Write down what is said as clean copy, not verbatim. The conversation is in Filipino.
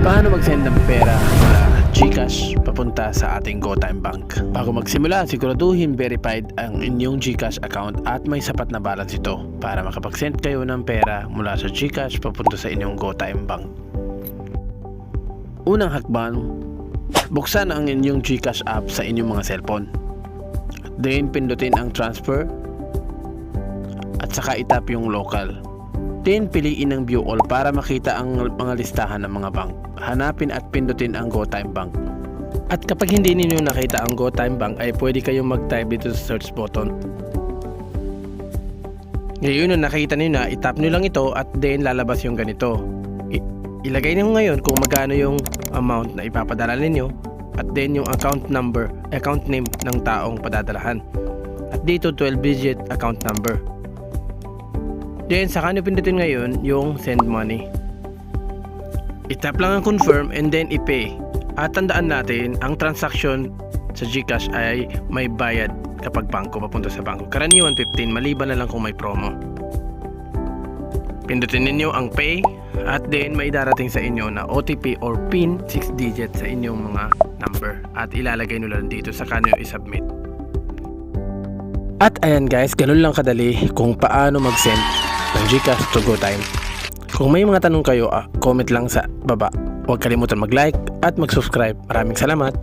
Paano mag-send ng pera mula GCash papunta sa ating GoTime Bank? Bago magsimula, siguraduhin verified ang inyong GCash account at may sapat na balance ito para makapag-send kayo ng pera mula sa GCash papunta sa inyong GoTime Bank. Unang hakbang, buksan ang inyong GCash app sa inyong mga cellphone. Then pindutin ang transfer at saka itap yung local. Then piliin ang view all para makita ang mga listahan ng mga bank. Hanapin at pindutin ang GoTime Bank. At kapag hindi ninyo nakita ang GoTime Bank ay pwede kayong mag-type dito sa search button. Ngayon na nakita niyo na, itap nyo lang ito at then lalabas yung ganito. Ilagay niyo ngayon kung magkano yung amount na ipapadala ninyo at then yung account name ng taong padadalahan. At dito 12-digit account number. Then saka nyo pindutin ngayon yung send money. Itap lang ang confirm and then i-pay. At tandaan natin, ang transaction sa GCash ay may bayad kapag bangko papunta sa bangko. Karaniwan 15, maliban na lang kung may promo. Pindutin ninyo ang pay at then may darating sa inyo na OTP or PIN 6 digit sa inyong mga number at ilalagay nyo lang dito sa kanyo i-submit. At ayan guys, ganun lang kadali kung paano mag-send ng GCash to GoTime. Kung may mga tanong kayo, comment lang sa baba. Huwag kalimutan mag-like at mag-subscribe. Maraming salamat!